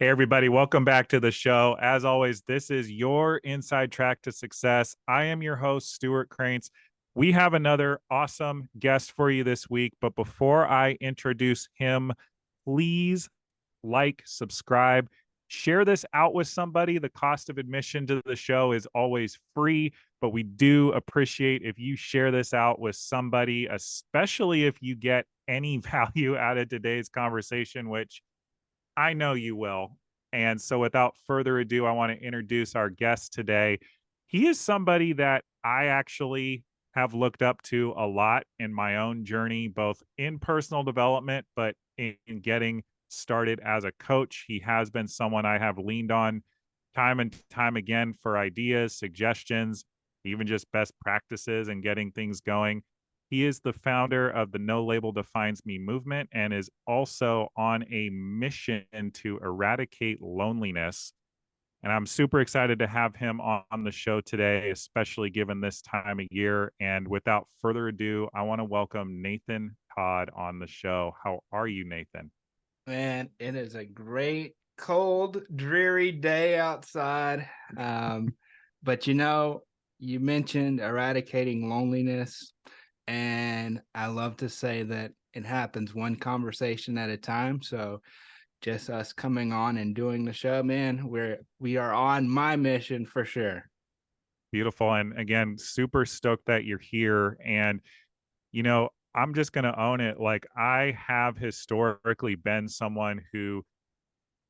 Hey, everybody, welcome back to the show. As always, this is your inside track to success. I am your host, Stewart Kraintz. We have another awesome guest for you this week. But before I introduce him, please like, subscribe, share this out with somebody. The cost of admission to the show is always free, but we do appreciate if you share this out with somebody, especially if you get any value out of today's conversation, which I know you will. And so, without further ado, I want to introduce our guest today. He is somebody that I actually have looked up to a lot in my own journey, both in personal development, but in getting started as a coach. He has been someone I have leaned on time and time again for ideas, suggestions, even just best practices and getting things going. He is the founder of the No Label Defines Me movement and is also on a mission to eradicate loneliness. And I'm super excited to have him on the show today, especially given this time of year. And without further ado, I want to welcome Nathan Todd on the show. How are you, Nathan? Man, it is a great, cold, dreary day outside. Um, but you mentioned eradicating loneliness, and I love to say that it happens one conversation at a time. So just us coming on and doing the show, man, we are on my mission for sure. Beautiful. And again, super stoked that you're here. And I'm just going to own it. Like, I have historically been someone who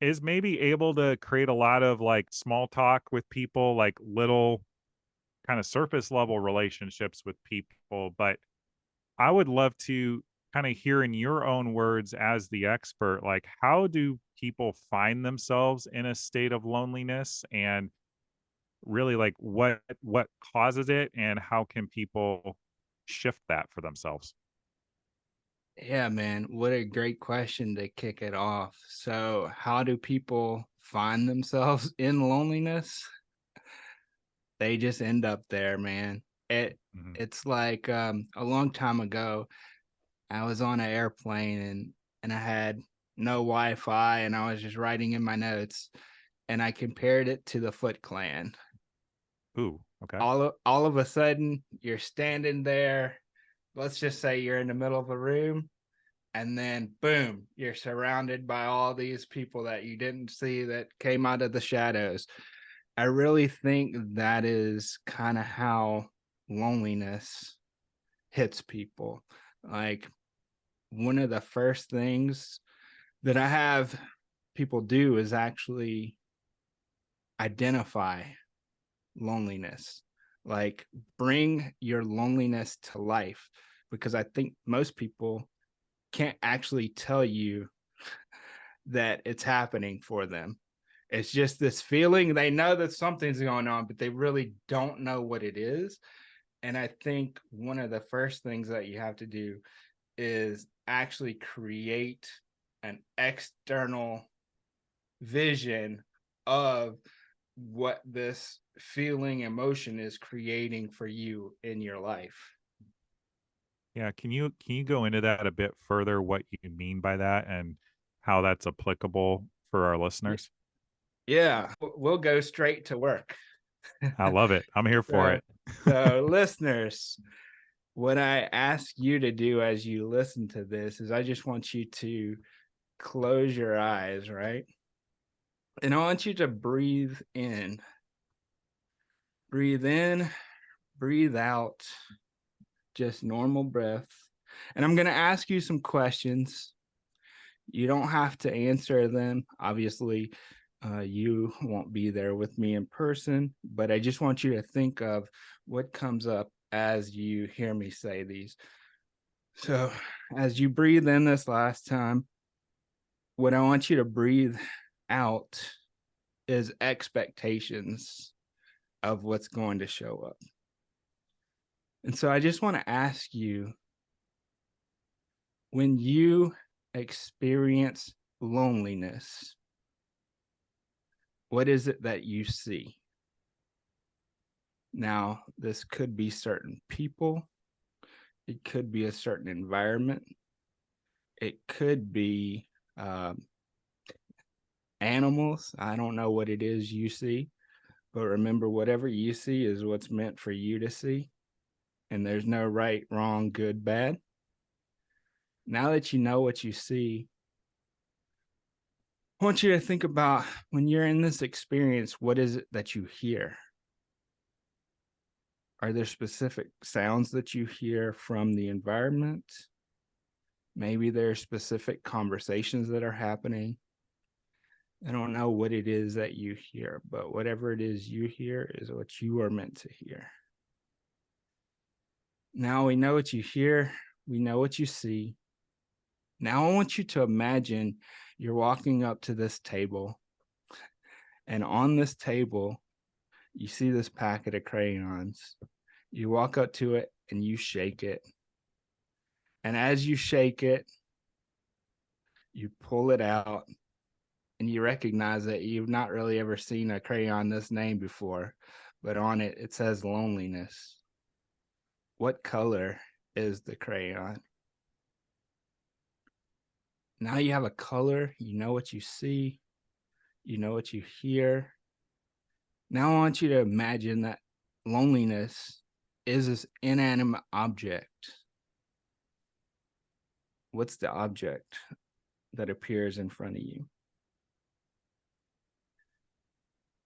is maybe able to create a lot of like small talk with people, like little kind of surface level relationships with people. But I would love to kind of hear in your own words as the expert, like, how do people find themselves in a state of loneliness, and really like what causes it, and how can people shift that for themselves? Yeah, man, what a great question to kick it off. So, how do people find themselves in loneliness? They just end up there, man. It Mhm. it's like a long time ago, I was on an airplane and I had no Wi-Fi and I was just writing in my notes and I compared it to the Foot Clan. Ooh, okay. All of a sudden, you're standing there. Let's just say you're in the middle of a room, and then boom, you're surrounded by all these people that you didn't see that came out of the shadows. I really think that is kind of how loneliness hits people. Like one of the first things that I have people do is actually identify loneliness. Like bring your loneliness to life because I think most people can't actually tell you that it's happening for them. It's just this feeling. They know that something's going on, but they really don't know what it is. And I think one of the first things that you have to do is actually create an external vision of what this feeling emotion is creating for you in your life. Yeah, can you go into that a bit further, what you mean by that and how that's applicable for our listeners? Yeah, we'll go straight to work. I love it. I'm here for so, it. so listeners, what I ask you to do as you listen to this is I just want you to close your eyes, right? And I want you to breathe in, breathe out, just normal breath. And I'm going to ask you some questions. You don't have to answer them. Obviously, you won't be there with me in person, but I just want you to think of what comes up as you hear me say these. So, as you breathe in this last time, what I want you to breathe out is expectations of what's going to show up. And so I just want to ask you, when you experience loneliness, what is it that you see? Now, this could be certain people, it could be a certain environment, it could be um, animals. I don't know what it is you see, but remember, whatever you see is what's meant for you to see. And there's no right, wrong, good, bad. Now that you know what you see, I want you to think about when you're in this experience, what is it that you hear? Are there specific sounds that you hear from the environment? Maybe there are specific conversations that are happening. I don't know what it is that you hear, but whatever it is you hear is what you are meant to hear. Now we know what you hear, we know what you see. Now I want you to imagine you're walking up to this table, and on this table, you see this packet of crayons. You walk up to it and you shake it. And as you shake it, you pull it out and you recognize that you've not really ever seen a crayon this name before, but on it, it says loneliness. What color is the crayon? Now you have a color, you know what you see, you know what you hear. Now I want you to imagine that loneliness is this inanimate object. What's the object that appears in front of you?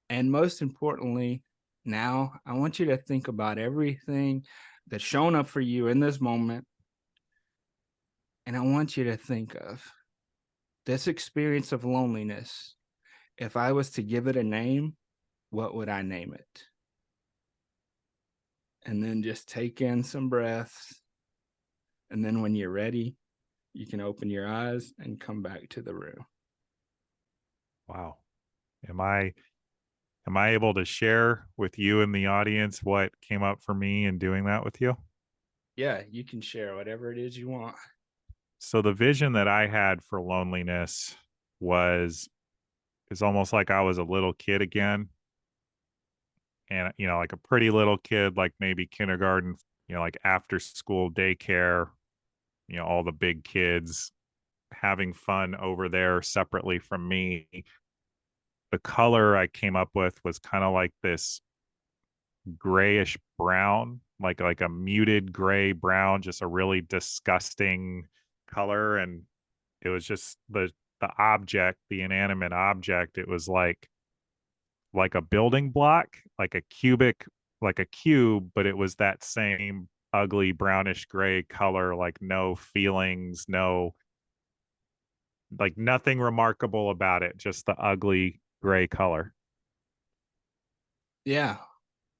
And most importantly, now I want you to think about everything that's shown up for you in this moment. And I want you to think of this experience of loneliness. If I was to give it a name, what would I name it? And then just take in some breaths. And then when you're ready, you can open your eyes and come back to the room. Wow. Am I able to share with you and the audience what came up for me in doing that with you? Yeah, you can share whatever it is you want. So the vision that I had for loneliness was is almost like I was a little kid again, and like a pretty little kid, like maybe kindergarten, like after school daycare, all the big kids having fun over there separately from me. The color I came up with was kind of like this grayish brown, like a muted gray brown, just a really disgusting color. And it was just the object, the inanimate object. It was like a building block, like a cube, but it was that same ugly brownish gray color, like no feelings, no, like nothing remarkable about it, just the ugly gray color. Yeah.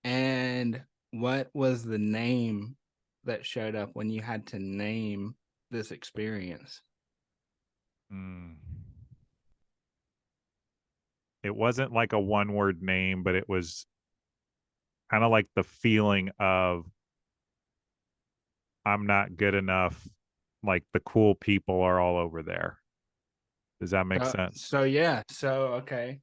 And what was the name that showed up when you had to name this experience? Mm. It wasn't like a one word name, but it was kind of like the feeling of I'm not good enough. Like the cool people are all over there. Does that make sense? Yeah. So, okay.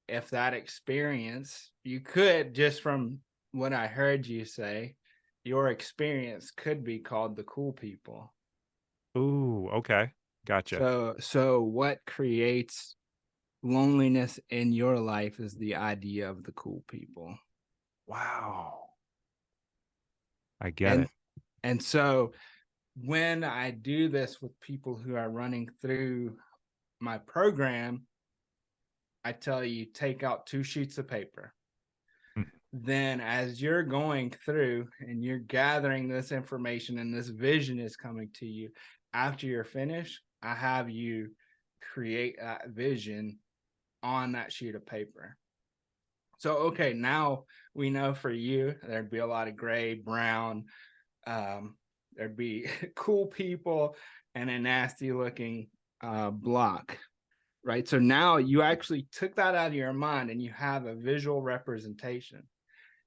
If that experience, you could, just from what I heard you say, your experience could be called the cool people. Ooh, okay. Gotcha. So what creates loneliness in your life is the idea of the cool people. Wow. I get And it. and so when I do this with people who are running through my program, I tell you, take out 2 sheets of paper. Hmm. Then, as you're going through and you're gathering this information and this vision is coming to you, after you're finished, I have you create that vision on that sheet of paper. So, okay, now we know for you, there'd be a lot of gray, brown, there'd be cool people and a nasty looking block, right? So now you actually took that out of your mind and you have a visual representation.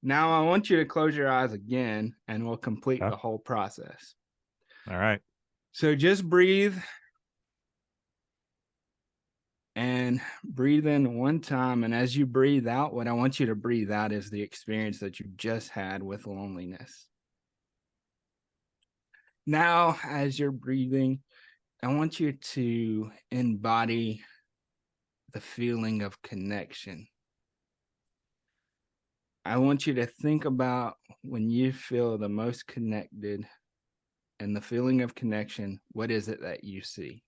Now I want you to close your eyes again and we'll complete Yeah. the whole process. All right. So just breathe and breathe in one time. And as you breathe out, what I want you to breathe out is the experience that you just had with loneliness. Now, as you're breathing, I want you to embody the feeling of connection. I want you to think about when you feel the most connected and the feeling of connection, what is it that you see?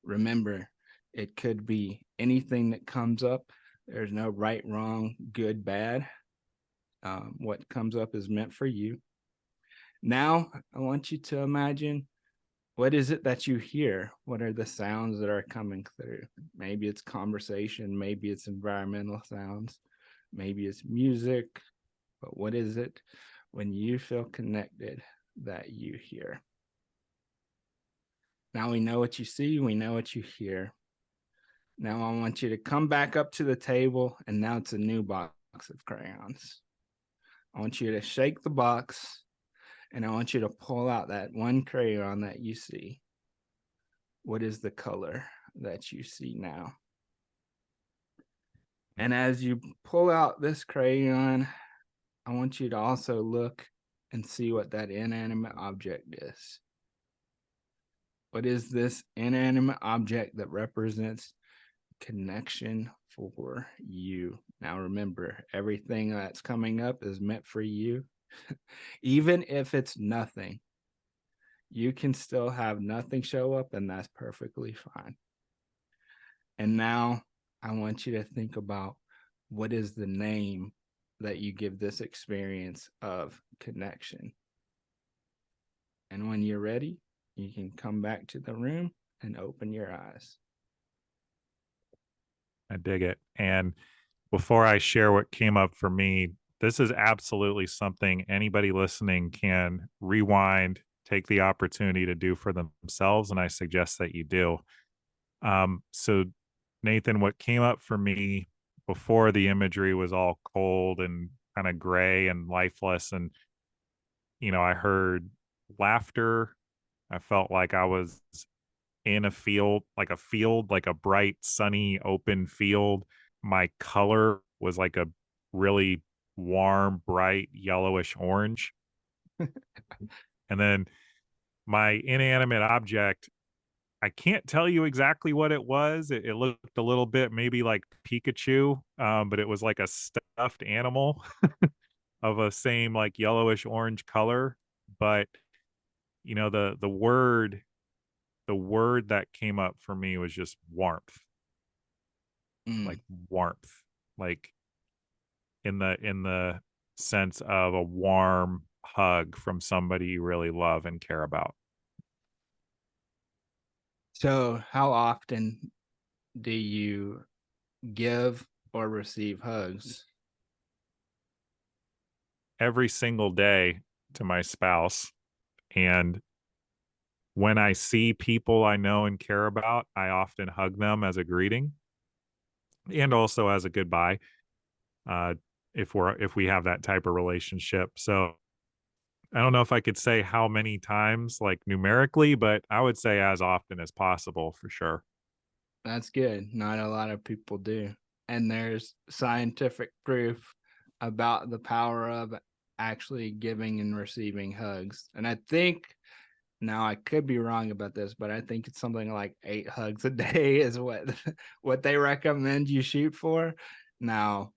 Remember, it could be anything that comes up. There's no right, wrong, good, bad. What comes up is meant for you. Now, I want you to imagine, what is it that you hear? What are the sounds that are coming through? Maybe it's conversation, maybe it's environmental sounds, maybe it's music, but what is it when you feel connected that you hear? Now we know what you see, we know what you hear. Now I want you to come back up to the table, and now it's a new box of crayons. I want you to shake the box, and I want you to pull out that one crayon that you see. What is the color that you see now? And as you pull out this crayon, I want you to also look and see what that inanimate object is. What is this inanimate object that represents connection for you? Now remember, everything that's coming up is meant for you. Even if it's nothing, you can still have nothing show up, and that's perfectly fine. And now I want you to think about, what is the name that you give this experience of connection? And when you're ready, you can come back to the room and open your eyes. I dig it. And before I share what came up for me, this is absolutely something anybody listening can rewind, take the opportunity to do for themselves. And I suggest that you do. So, Nathan, what came up for me before the imagery was all cold and kind of gray and lifeless. And, I heard laughter. I felt like I was in a field, like a bright, sunny, open field. My color was like a really warm, bright, yellowish orange. And then my inanimate object, I can't tell you exactly what it was. It looked a little bit maybe like Pikachu, but it was like a stuffed animal of a same like yellowish orange color. But the word that came up for me was just warmth, like Mm. warmth, like in the sense of a warm hug from somebody you really love and care about. So, how often do you give or receive hugs? Every single day to my spouse. And when I see people I know and care about, I often hug them as a greeting and also as a goodbye. Uh, if we have that type of relationship. So I don't know if I could say how many times, like numerically, but I would say as often as possible for sure. That's good. Not a lot of people do. And there's scientific proof about the power of actually giving and receiving hugs. And I think, now I could be wrong about this, but I think it's something like 8 hugs a day is what they recommend you shoot for. Now,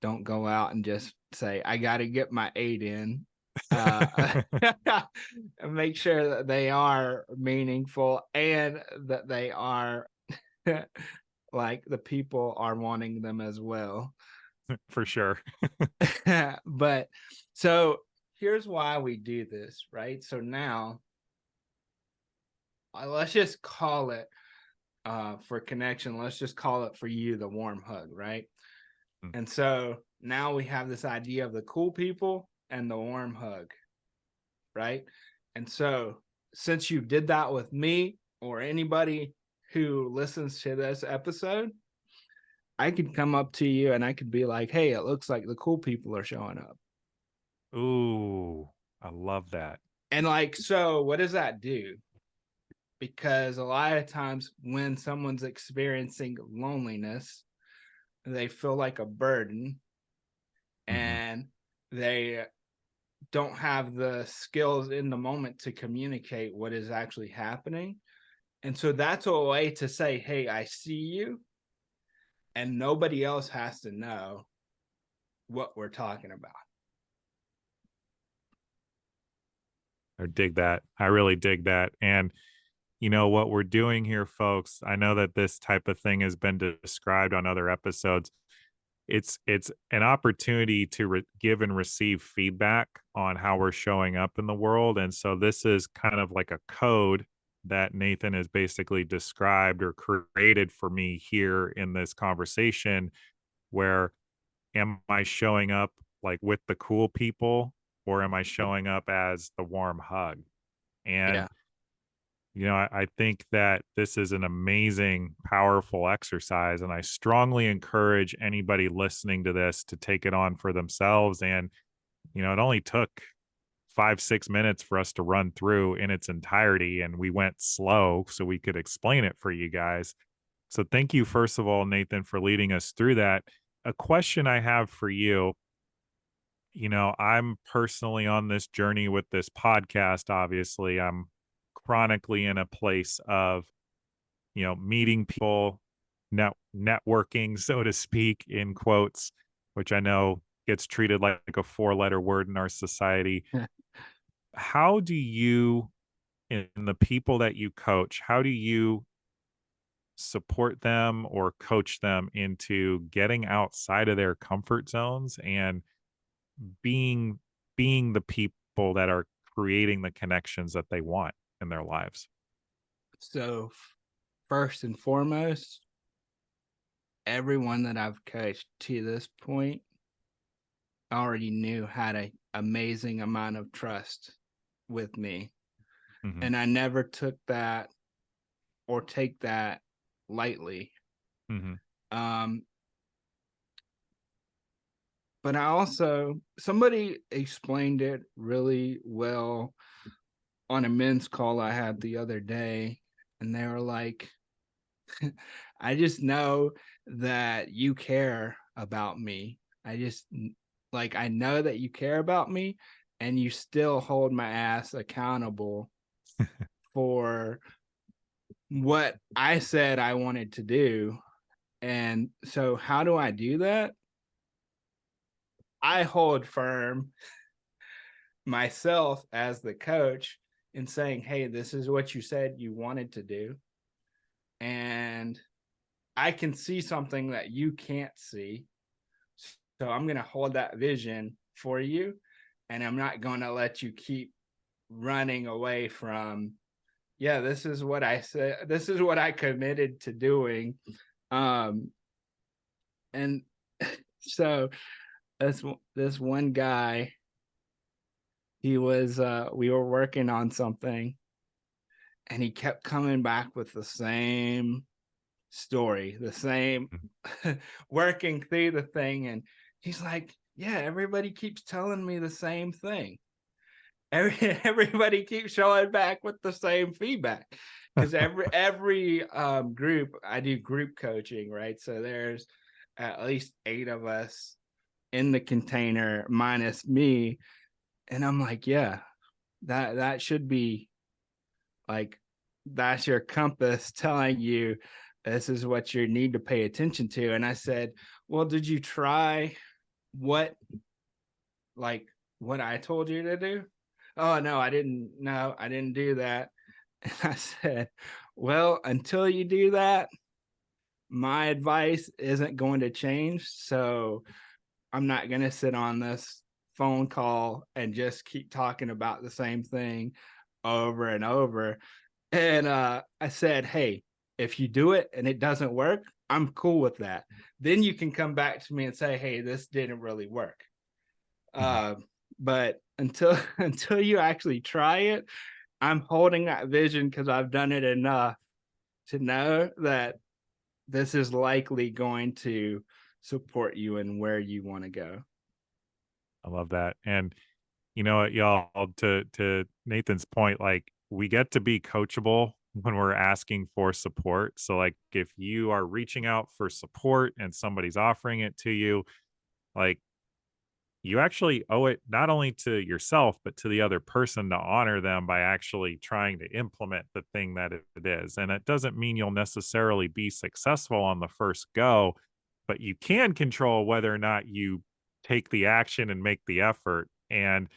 don't go out and just say, I got to get my 8 in. And make sure that they are meaningful and that they are like the people are wanting them as well. For sure. But so here's why we do this, right? So now let's just call it, for connection, let's just call it for you the warm hug, right? Mm. And so now we have this idea of the cool people and the warm hug, right? And so since you did that with me or anybody who listens to this episode, I could come up to you and I could be like, hey, it looks like the cool people are showing up. Ooh, I love that. And like, so what does that do? Because a lot of times when someone's experiencing loneliness, they feel like a burden Mhm. and they don't have the skills in the moment to communicate what is actually happening. And so that's a way to say, hey, I see you, and nobody else has to know what we're talking about. I dig that. I really dig that. And you know what we're doing here, folks. I know that this type of thing has been described on other episodes. It's an opportunity to give and receive feedback on how we're showing up in the world, and so this is kind of like a code that Nathan has basically described or created for me here in this conversation. Where am I showing up like with the cool people, or am I showing up as the warm hug? And Yeah. I think that this is an amazing, powerful exercise, and I strongly encourage anybody listening to this to take it on for themselves. And, it only took 5, 6 minutes for us to run through in its entirety, and we went slow so we could explain it for you guys. So, thank you, first of all, Nathan, for leading us through that. A question I have for you, I'm personally on this journey with this podcast. Obviously, I'm chronically in a place of meeting people, networking, so to speak, in quotes, which I know gets treated like a four-letter word in our society. How do you, in the people that you coach, how do you support them or coach them into getting outside of their comfort zones and being being the people that are creating the connections that they want in their lives? So, first and foremost, everyone that I've coached to this point already knew had an amazing amount of trust with me. Mhm, And I never took that or take that lightly. mhm, Um, but I also, somebody explained it really well on a men's call I had the other day. And they were like, I just know that you care about me. I know that you care about me, and you still hold my ass accountable for what I said I wanted to do. And so, how do I do that? I hold firm myself as the coach in saying, hey, this is what you said you wanted to do. And I can see something that you can't see. So I'm going to hold that vision for you. And I'm not going to let you keep running away from, yeah, this is what I said. This is what I committed to doing. Um, and so this one guy, we were working on something, and he kept coming back with the same story, the same mhm. working through the thing. And he's like, yeah, everybody keeps telling me the same thing. Everybody keeps showing back with the same feedback. Because every group, I do group coaching, right? So there's at least 8 of us in the container minus me. And I'm like, yeah, that should be like, that's your compass telling you this is what you need to pay attention to. And I said, well, did you try what like what I told you to do? Oh no, I didn't. No, I didn't do that. And I said, well, until you do that, my advice isn't going to change. So I'm not going to sit on this phone call and just keep talking about the same thing over and over. And I said, hey, if you do it and it doesn't work, I'm cool with that. Then you can come back to me and say, hey, this didn't really work. Mhm. Uh, but until you actually try it, I'm holding that vision because I've done it enough to know that this is likely going to support you in where you want to go. I love that. And you know what, y'all, to Nathan's point, like we get to be coachable when we're asking for support. So like if you are reaching out for support and somebody's offering it to you, like you actually owe it not only to yourself, but to the other person to honor them by actually trying to implement the thing that it is. And it doesn't mean you'll necessarily be successful on the first go, but you can control whether or not you take the action and make the effort. And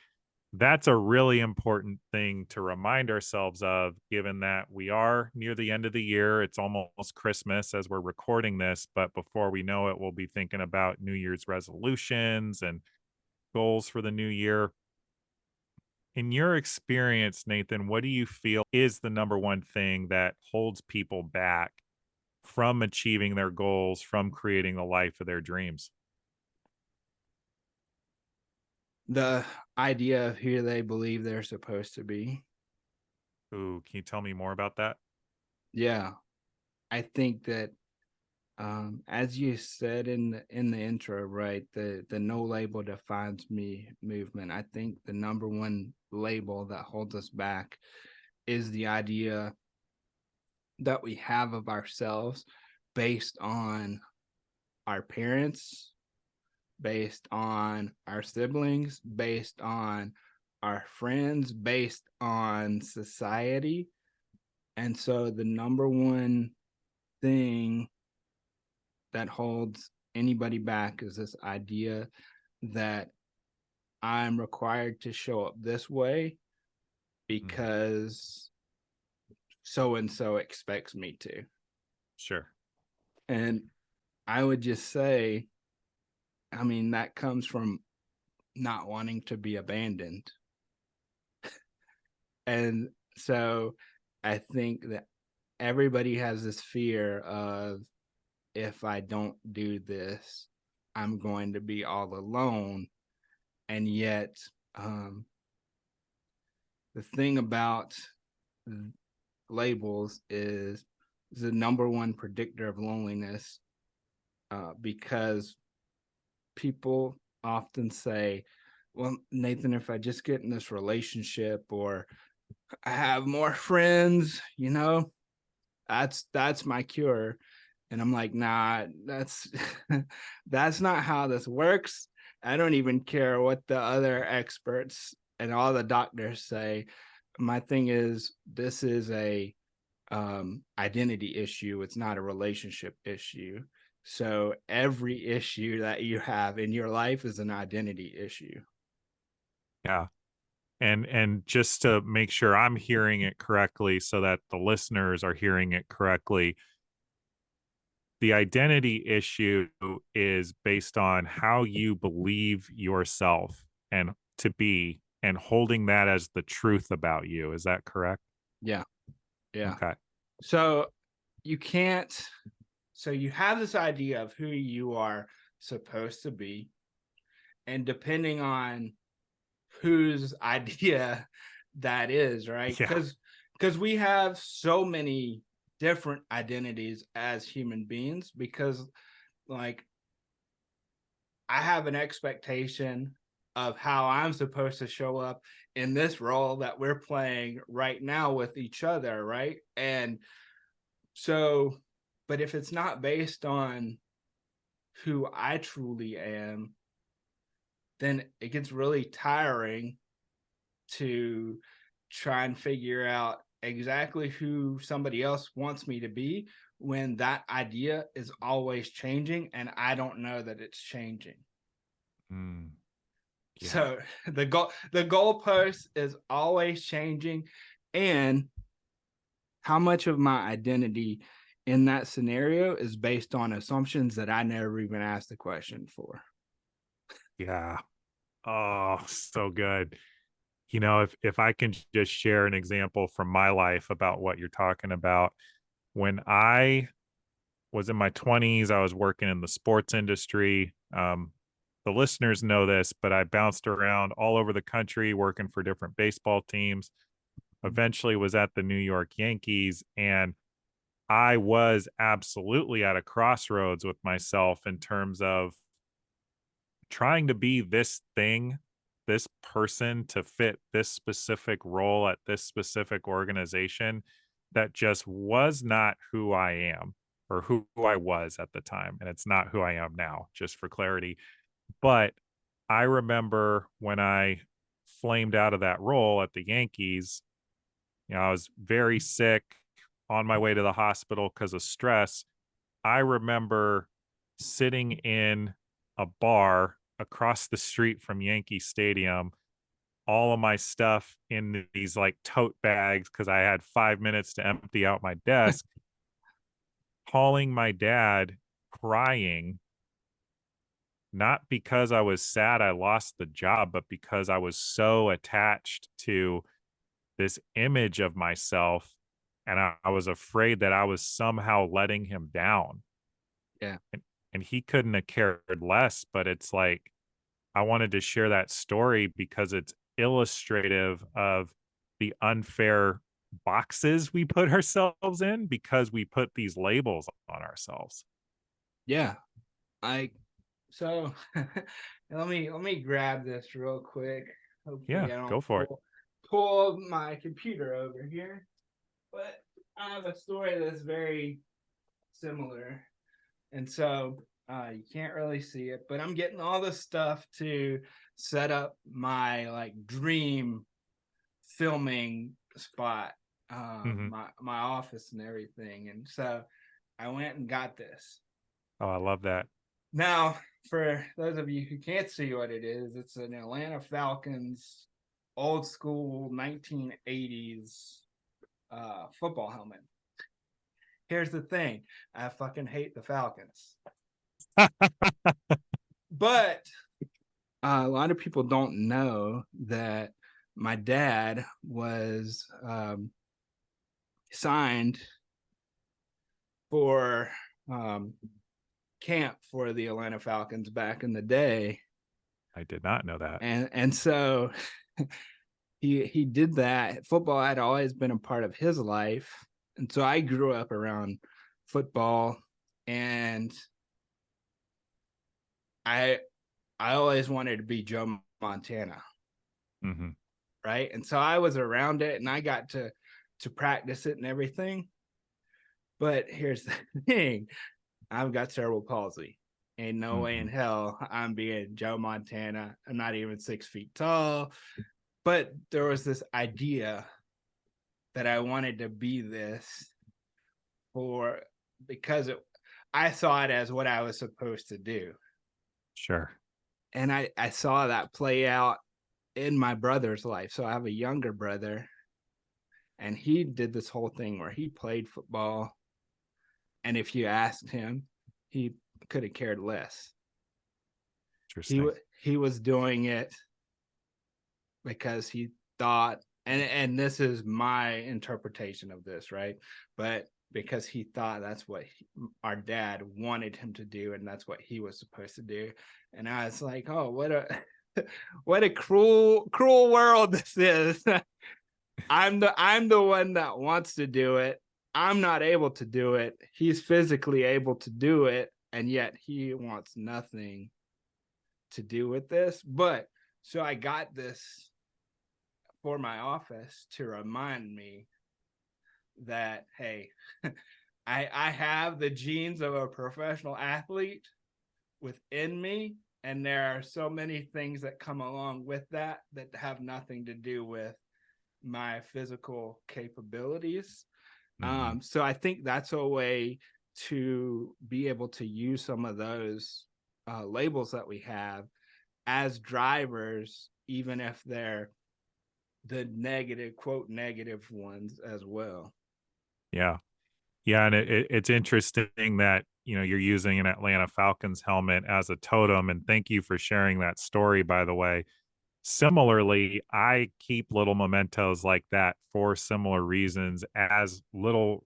that's a really important thing to remind ourselves of, given that we are near the end of the year. It's almost Christmas as we're recording this, but before we know it, we'll be thinking about New Year's resolutions and goals for the new year. In your experience, Nathan, what do you feel is the number one thing that holds people back from achieving their goals, from creating the life of their dreams? The idea of who they believe they're supposed to be. Ooh, can you tell me more about that? Yeah, I think that as you said in the intro, right, the no label defines me movement. I think the number one label that holds us back is the idea that we have of ourselves based on our parents, based on our siblings, based on our friends, based on society. And so the number one thing that holds anybody back is this idea that I'm required to show up this way Mhm. because so and so expects me to. Sure. And I would just say, I mean, that comes from not wanting to be abandoned. And so I think that everybody has this fear of, if I don't do this, I'm going to be all alone. And yet, um, the thing about labels is the number one predictor of loneliness, because people often say, well, Nathan, if I just get in this relationship, or I have more friends, that's my cure. And I'm like, nah, that's that's not how this works. I don't even care what the other experts and all the doctors say. My thing is, this is a identity issue. It's not a relationship issue. So every issue that you have in your life is an identity issue. Yeah. And just to make sure I'm hearing it correctly so that the listeners are hearing it correctly, the identity issue is based on how you believe yourself and to be, and holding that as the truth about you. Is that correct? Yeah. Yeah. Okay. So you can't, so you have this idea of who you are supposed to be. And depending on whose idea that is, right? Yeah. Because we have so many different identities as human beings, because like I have an expectation of how I'm supposed to show up in this role that we're playing right now with each other, right? And so, but if it's not based on who I truly am, then it gets really tiring to try and figure out exactly who somebody else wants me to be, when that idea is always changing and I don't know that it's changing. Mm, yeah. So the goalpost is always changing, and how much of my identity in that scenario is based on assumptions that I never even asked the question for. Yeah. Oh, so good. If I can just share an example from my life about what you're talking about. When I was in my 20s, I was working in the sports industry. The listeners know this, but I bounced around all over the country working for different baseball teams. Eventually was at the New York Yankees, and I was absolutely at a crossroads with myself in terms of trying to be this thing, this person to fit this specific role at this specific organization that just was not who I am, or who I was at the time. And it's not who I am now, just for clarity. But I remember when I flamed out of that role at the Yankees, I was very sick on my way to the hospital because of stress. I remember sitting in a bar across the street from Yankee Stadium, all of my stuff in these like tote bags because I had 5 minutes to empty out my desk, calling my dad, crying, not because I was sad I lost the job, but because I was so attached to this image of myself. And I was afraid that I was somehow letting him down. Yeah. And he couldn't have cared less. But it's like, I wanted to share that story because it's illustrative of the unfair boxes we put ourselves in because we put these labels on ourselves. Yeah. I so let me grab this real quick. Yeah, Hopefully I don't go for it. pull my computer over here. But I have a story that's very similar. And so you can't really see it, but I'm getting all the stuff to set up my like dream filming spot, Hmm. my office and everything. And so I went and got this. Oh, I love that. Now, for those of you who can't see what it is, it's an Atlanta Falcons old school 1980s football helmet. Here's the thing, I fucking hate the Falcons. But a lot of people don't know that my dad was signed for camp for the Atlanta Falcons back in the day, I did not know that. and so he did that. Football had always been a part of his life, and so I grew up around football, and I I always wanted to be Joe Montana, Hmm. right? And so I was around it, and I got to practice it and everything. But here's the thing: I've got cerebral palsy. Ain't no way in Hmm. hell I'm being Joe Montana. I'm not even 6 feet tall. But there was this idea that I wanted to be this for because I saw it as what I was supposed to do. Sure. And I saw that play out in my brother's life. So I have a younger brother, and he did this whole thing where he played football. And if you asked him, he could have cared less. He Interesting. he was doing it because he thought, and this is my interpretation of this, right? But because he thought that's what our dad wanted him to do, and that's what he was supposed to do. And I was like, oh, what a what a cruel world this is. I'm the one that wants to do it. I'm not able to do it. He's physically able to do it, and yet he wants nothing to do with this. But so I got this for my office to remind me that, hey, I have the genes of a professional athlete within me, and there are so many things that come along with that have nothing to do with my physical capabilities. Hmm. So I think that's a way to be able to use some of those labels that we have as drivers, even if they're the negative, quote, negative ones as well. Yeah. Yeah. And it's interesting that, you're using an Atlanta Falcons helmet as a totem. And thank you for sharing that story, by the way. Similarly, I keep little mementos like that for similar reasons as little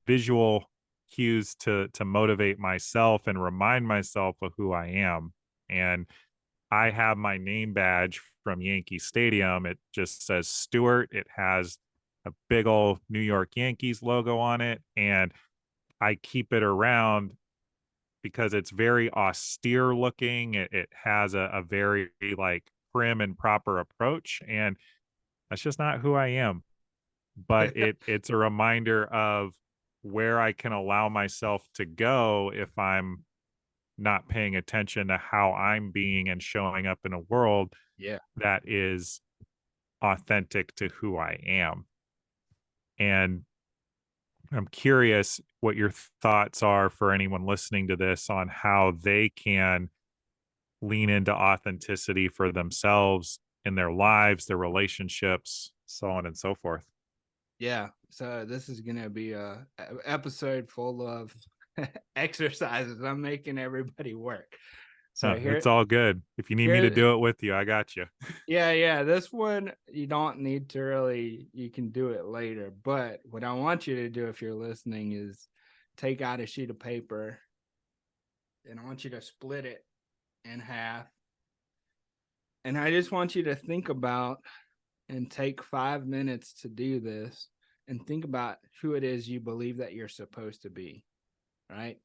visual cues to motivate myself and remind myself of who I am. And I have my name badge from Yankee Stadium. It just says Stewart. It has a big old New York Yankees logo on it. And I keep it around because it's very austere looking. It has a very like prim and proper approach. And that's just not who I am. But it's a reminder of where I can allow myself to go if I'm not paying attention to how I'm being and showing up in a world Yeah. that is authentic to who I am. And I'm curious what your thoughts are for anyone listening to this on how they can lean into authenticity for themselves in their lives, their relationships, so on and so forth. Yeah. So this is gonna be a episode full of exercises. I'm making everybody work. So It's all good. If you need me to here, do it with you, I got you. yeah. This one you don't need to really. You can do it later. But what I want you to do, if you're listening, is take out a sheet of paper, and I want you to split it in half. And I just want you to think about and take 5 minutes to do this and think about who it is you believe that you're supposed to be, right?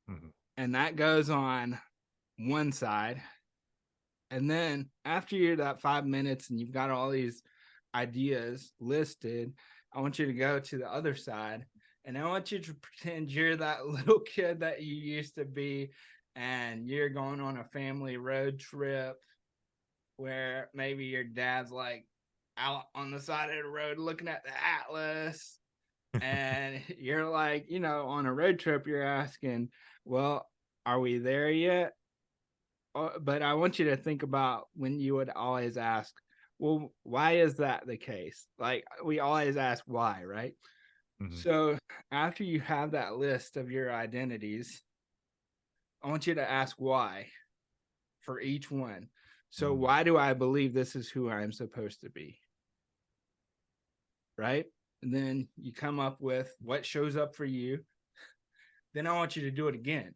Mhm, And that goes on one side. And then after you're that 5 minutes and you've got all these ideas listed, I want you to go to the other side and I want you to pretend you're that little kid that you used to be and you're going on a family road trip where maybe your dad's like out on the side of the road looking at the atlas and you're like, on a road trip, you're asking, well, are we there yet? But I want you to think about when you would always ask, well, why is that the case? Like we always ask why, right? mhm, So after you have that list of your identities, I want you to ask why for each one. So mhm, why do I believe this is who I'm supposed to be? Right? And then you come up with what shows up for you. Then I want you to do it again.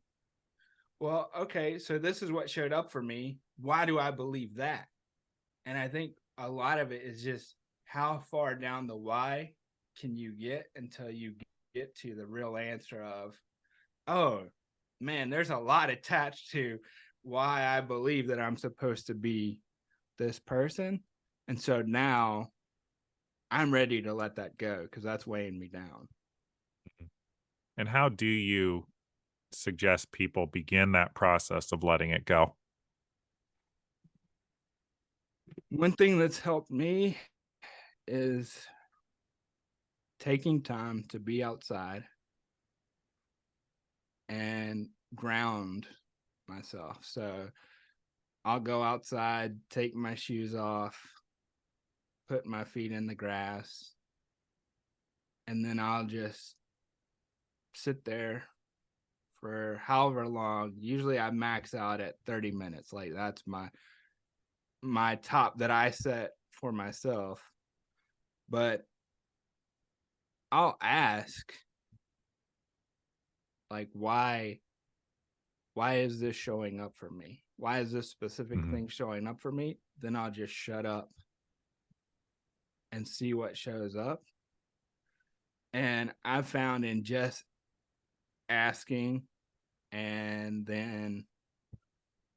Well, okay, so this is what showed up for me. Why do I believe that? And I think a lot of it is just how far down the why can you get until you get to the real answer of, oh, man, there's a lot attached to why I believe that I'm supposed to be this person. And so now I'm ready to let that go because that's weighing me down. mhm. And how do you suggest people begin that process of letting it go? One thing that's helped me is taking time to be outside and ground myself. So I'll go outside, take my shoes off, put my feet in the grass, and then I'll just sit there for however long. Usually I max out at 30 minutes. Like that's my top that I set for myself. But I'll ask like why is this showing up for me? Why is this specific Mhm, thing showing up for me? Then I'll just shut up and see what shows up. And I've found in just asking and then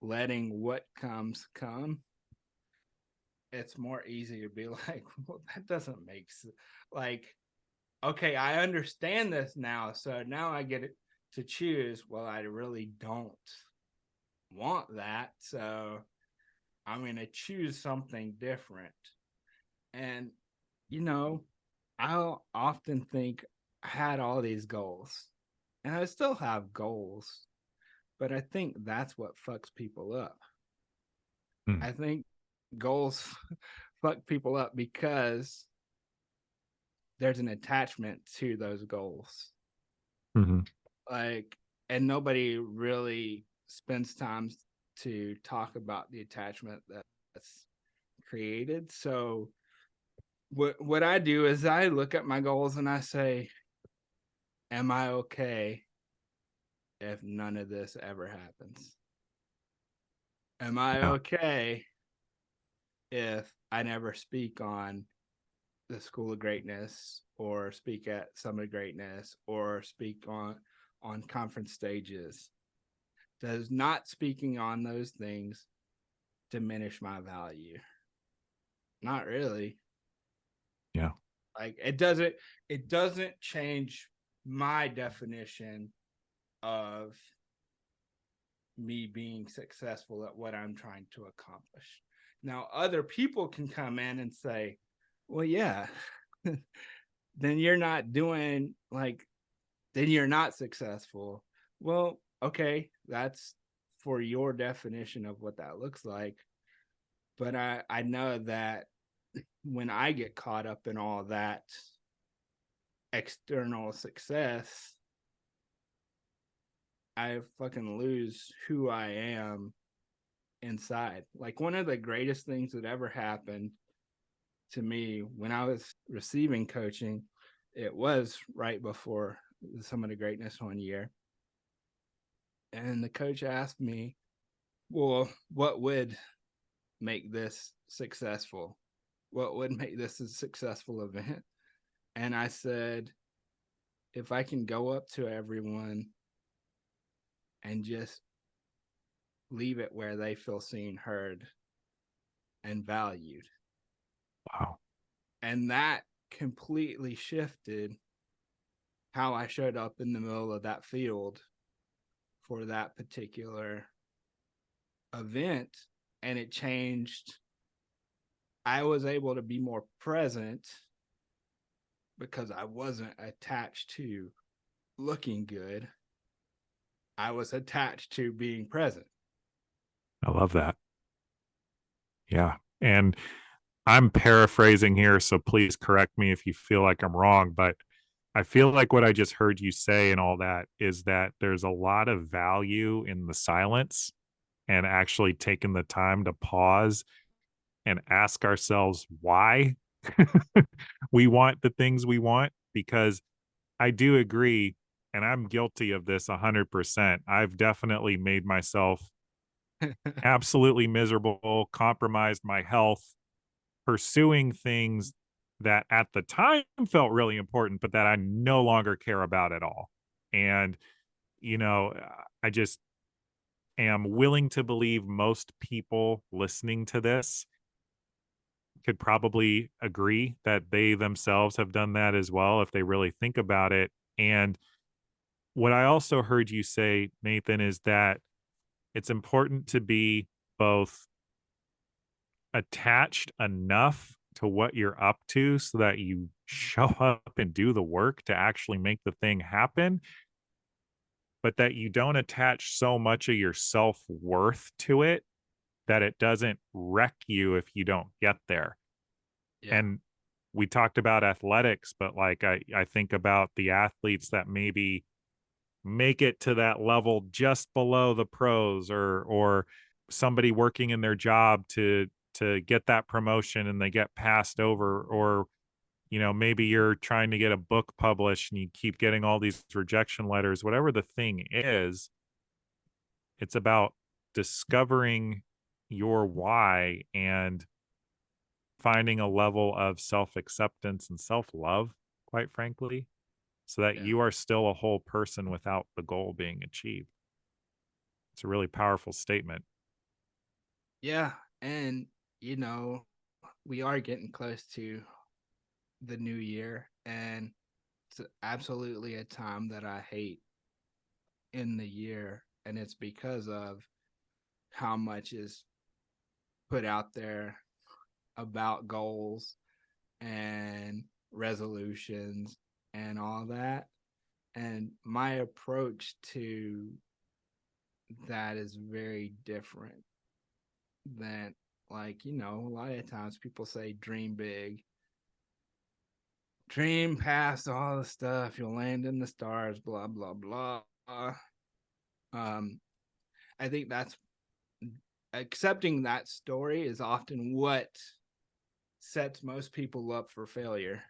letting what comes come, it's more easy to be like, well, that doesn't make sense. Like, okay, I understand this now. So now I get it to choose. Well, I really don't want that. So I'm going to choose something different. And, you know, I'll often think I had all these goals and I still have goals, but I think that's what fucks people up. mhm, I think goals fuck people up because there's an attachment to those goals. mhm, Like, and nobody really spends time to talk about the attachment that's created. So what I do is I look at my goals and I say, am I okay if none of this ever happens? Am I yeah, okay if I never speak on the School of Greatness or speak at Summit of Greatness or speak on conference stages? Does not speaking on those things diminish my value? Not really. yeah, Like it doesn't change my definition of me being successful at what I'm trying to accomplish. Now, other people can come in and say, well, yeah, then you're not doing like, then you're not successful. Well, okay, that's for your definition of what that looks like. But I know that when I get caught up in all that external success, I fucking lose who I am inside. Like one of the greatest things that ever happened to me when I was receiving coaching, it was right before some of the greatness one year. And the coach asked me, well, what would make this successful? What would make this a successful event? And I said, if I can go up to everyone and just leave it where they feel seen, heard, and valued. Wow. And that completely shifted how I showed up in the middle of that field for that particular event. And it changed. I was able to be more present because I wasn't attached to looking good. I was attached to being present. I love that. Yeah. And I'm paraphrasing here, so please correct me if you feel like I'm wrong, but I feel like what I just heard you say and all that is that there's a lot of value in the silence and actually taking the time to pause and ask ourselves why we want the things we want. Because I do agree, and I'm guilty of this 100%. I've definitely made myself absolutely miserable, compromised my health, pursuing things that at the time felt really important, but that I no longer care about at all. And, I just am willing to believe most people listening to this could probably agree that they themselves have done that as well if they really think about it. And what I also heard you say, Nathan, is that it's important to be both attached enough to what you're up to so that you show up and do the work to actually make the thing happen, but that you don't attach so much of your self-worth to it that it doesn't wreck you if you don't get there. Yeah. And we talked about athletics, but like I think about the athletes that maybe make it to that level just below the pros, or somebody working in their job to get that promotion and they get passed over, or maybe you're trying to get a book published and you keep getting all these rejection letters. Whatever the thing is, it's about discovering your why and finding a level of self-acceptance and self-love, quite frankly, so that Yeah. you are still a whole person without the goal being achieved. It's a really powerful statement. Yeah. And, you know, we are getting close to the new year. And it's absolutely a time that I hate in the year. And it's because of how much is put out there about goals and resolutions and all that. And my approach to that is very different than, like, a lot of times people say dream big, dream past all the stuff, you'll land in the stars, blah, blah, blah. Um, I think that's accepting that story is often what sets most people up for failure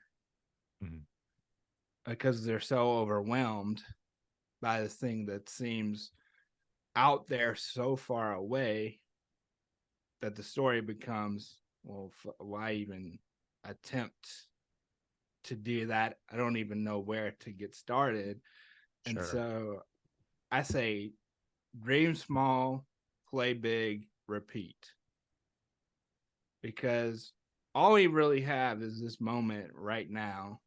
Mhm. because they're so overwhelmed by this thing that seems out there so far away that the story becomes, well, why even attempt to do that? I don't even know where to get started. And Sure. so I say dream small, play big, repeat. Because all we really have is this moment right now.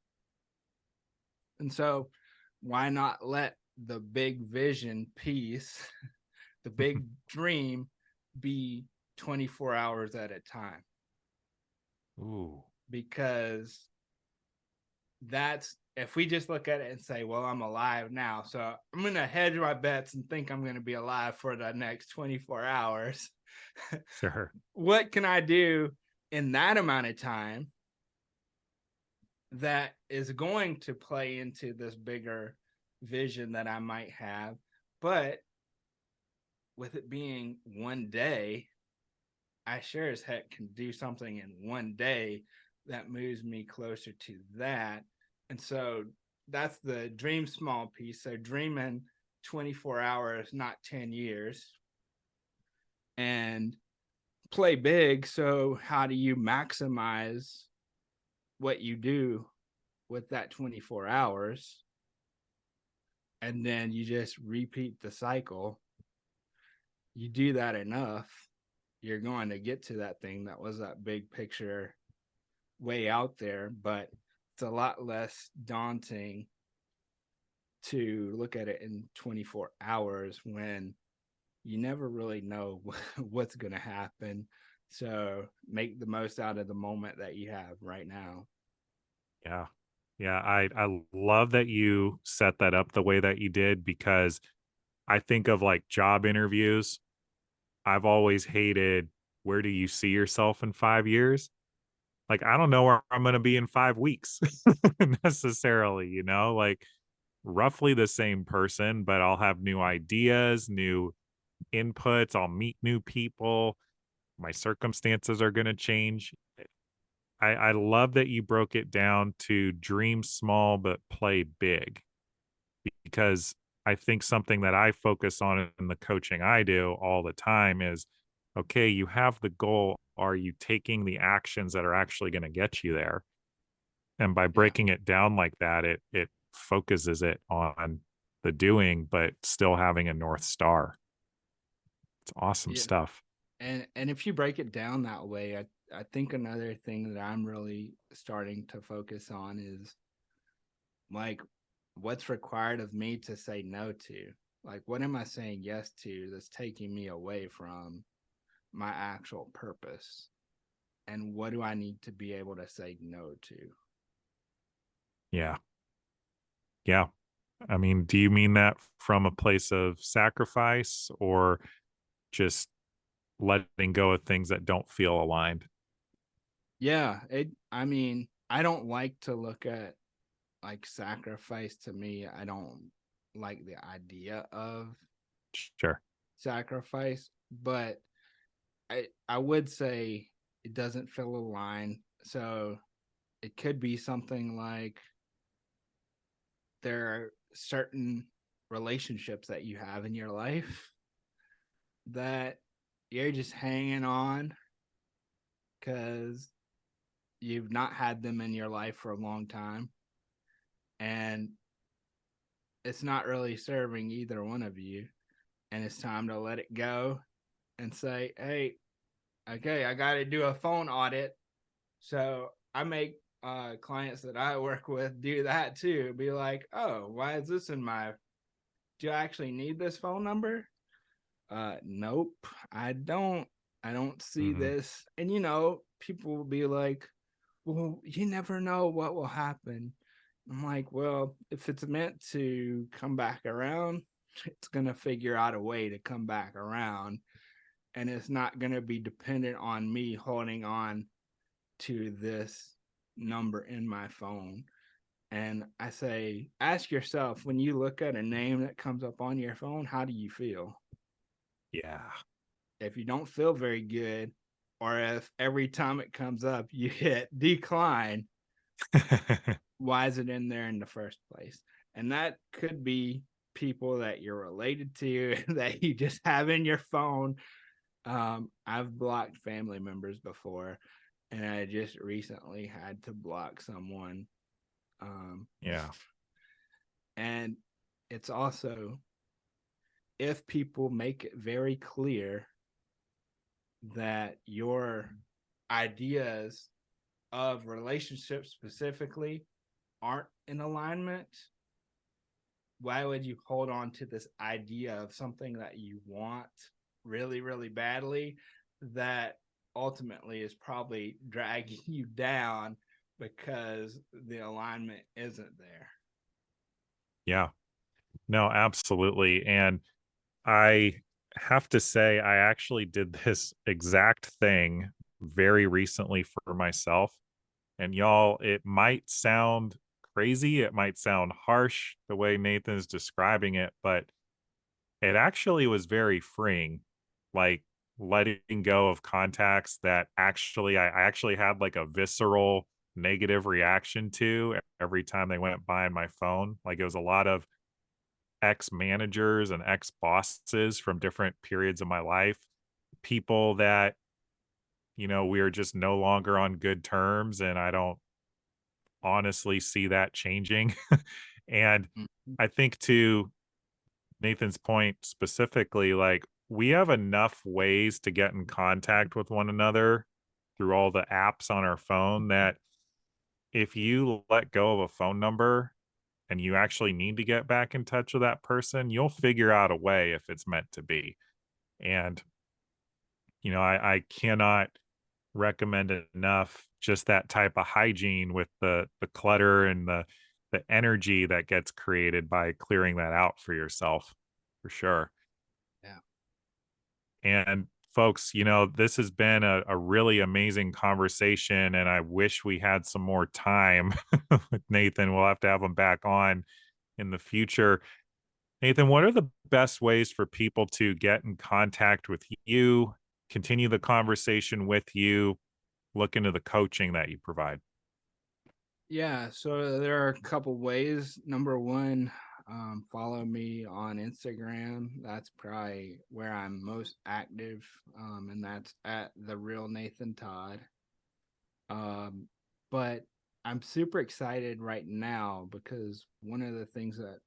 And so why not let the big vision piece the big dream be 24 hours at a time. Ooh. Because that's, if we just look at it and say, well, I'm alive now, so I'm going to hedge my bets and think I'm going to be alive for the next 24 hours. Sure. What can I do in that amount of time that is going to play into this bigger vision that I might have? But with it being one day, I sure as heck can do something in one day that moves me closer to that. And so that's the dream small piece. So dreaming 24 hours, not 10 years, and play big. So how do you maximize what you do with that 24 hours? And then you just repeat the cycle. You do that enough, you're going to get to that thing that was that big picture way out there, but it's a lot less daunting to look at it in 24 hours when you never really know what's going to happen. So make the most out of the moment that you have right now. Yeah. Yeah. I love that you set that up the way that you did, because I think of like job interviews. I've always hated, where do you see yourself in 5 years? Like, I don't know where I'm going to be in 5 weeks necessarily, like roughly the same person, but I'll have new ideas, new inputs. I'll meet new people. My circumstances are going to change. I love that you broke it down to dream small, but play big, because I think something that I focus on in the coaching I do all the time is, okay, you have the goal. Are you taking the actions that are actually going to get you there? And by Yeah. breaking it down like that, it focuses it on the doing, but still having a North Star. It's awesome Yeah. stuff. And if you break it down that way, I think another thing that I'm really starting to focus on is like what's required of me to say no to. Like, what am I saying yes to that's taking me away from my actual purpose? And what do I need to be able to say no to? Yeah. Yeah. I mean, do you mean that from a place of sacrifice, or just letting go of things that don't feel aligned? Yeah, I mean, I don't like to look at like sacrifice. To me, I don't like the idea of Sure. sacrifice, but I would say it doesn't feel aligned. So it could be something like there are certain relationships that you have in your life that you're just hanging on because you've not had them in your life for a long time, and it's not really serving either one of you, and it's time to let it go and say, hey, okay, I got to do a phone audit. So I make clients that I work with do that too. Be like, oh, why is this in my, do I actually need this phone number? Nope, I don't. I don't see Hmm. this. And people will be like, well, you never know what will happen. I'm like, well, if it's meant to come back around, it's going to figure out a way to come back around. And it's not going to be dependent on me holding on to this number in my phone. And I say, ask yourself, when you look at a name that comes up on your phone, how do you feel? Yeah. If you don't feel very good, or if every time it comes up you hit decline, why is it in there in the first place? And that could be people that you're related to that you just have in your phone. I've blocked family members before, and I just recently had to block someone. Yeah. And it's also, if people make it very clear that your ideas of relationships specifically aren't in alignment, why would you hold on to this idea of something that you want really, really badly that ultimately is probably dragging you down because the alignment isn't there? Yeah, no, absolutely. And I have to say, I actually did this exact thing very recently for myself. And y'all, it might sound crazy, it might sound harsh the way Nathan's describing it, but it actually was very freeing. Like letting go of contacts that I actually had like a visceral negative reaction to every time they went by on my phone. Like it was a lot of ex managers and ex bosses from different periods of my life, people that, we are just no longer on good terms. And I don't honestly see that changing. And Mhm. I think to Nathan's point specifically, like we have enough ways to get in contact with one another through all the apps on our phone that if you let go of a phone number and you actually need to get back in touch with that person, you'll figure out a way if it's meant to be. And, I cannot recommend it enough just that type of hygiene with the clutter and the energy that gets created by clearing that out for yourself, for sure. Yeah. And folks, this has been a really amazing conversation, and I wish we had some more time with Nathan. We'll have to have him back on in the future. Nathan, what are the best ways for people to get in contact with you, continue the conversation with you, look into the coaching that you provide? Yeah, so there are a couple ways. Number one, follow me on Instagram. That's probably where I'm most active, and that's at the real Nathan Todd. But I'm super excited right now because one of the things that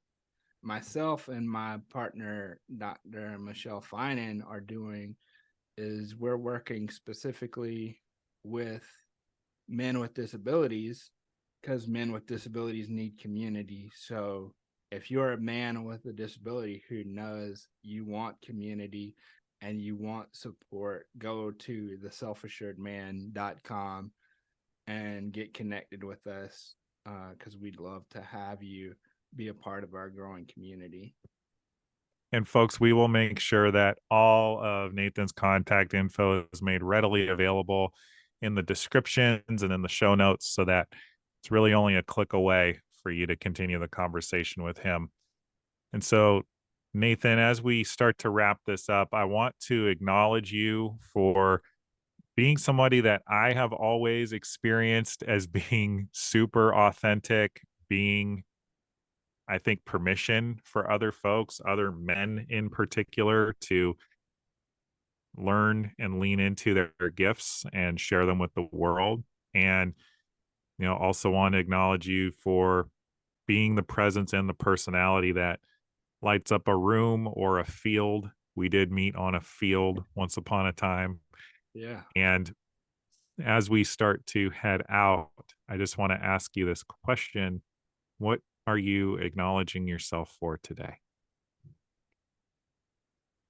myself and my partner, Dr. Michelle Finan, are doing is we're working specifically with men with disabilities because men with disabilities need community. So if you're a man with a disability who knows you want community and you want support, go to theselfassuredman.com and get connected with us because we'd love to have you be a part of our growing community. And folks, we will make sure that all of Nathan's contact info is made readily available in the descriptions and in the show notes so that it's really only a click away for you to continue the conversation with him. And so, Nathan, as we start to wrap this up, I want to acknowledge you for being somebody that I have always experienced as being super authentic, being I think permission for other folks, other men in particular, to learn and lean into their gifts and share them with the world. And, also want to acknowledge you for being the presence and the personality that lights up a room or a field. We did meet on a field once upon a time. Yeah. And as we start to head out, I just want to ask you this question. What are you acknowledging yourself for today?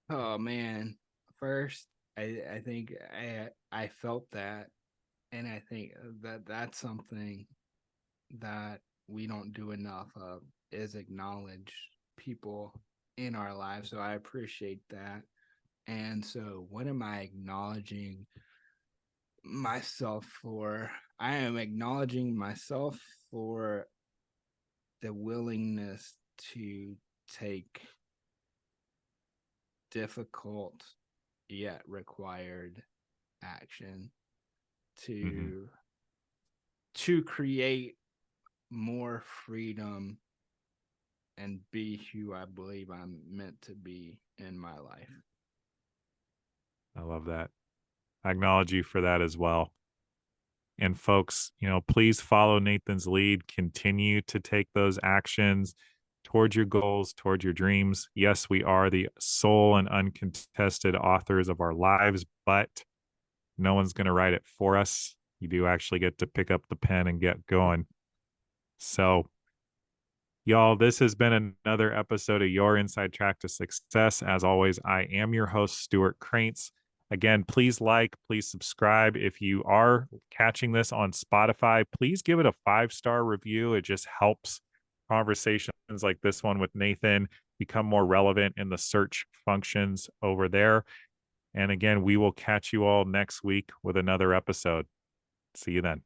Oh man. First, I think I felt that, and I think that that's something that we don't do enough of is acknowledge people in our lives. So I appreciate that. And so, what am I acknowledging myself for? I am acknowledging myself for the willingness to take difficult yet required action Mhm. to create more freedom and be who I believe I'm meant to be in my life. I love that. I acknowledge you for that as well. And folks, please follow Nathan's lead. Continue to take those actions towards your goals, towards your dreams. Yes, we are the sole and uncontested authors of our lives, but no one's going to write it for us. You do actually get to pick up the pen and get going. So Y'all, this has been another episode of Your Inside Track to Success. As always, I am your host, Stewart Kraintz. Again, please please subscribe. If you are catching this on Spotify, please give it a 5-star review. It just helps conversations like this one with Nathan become more relevant in the search functions over there. And again, we will catch you all next week with another episode. See you then.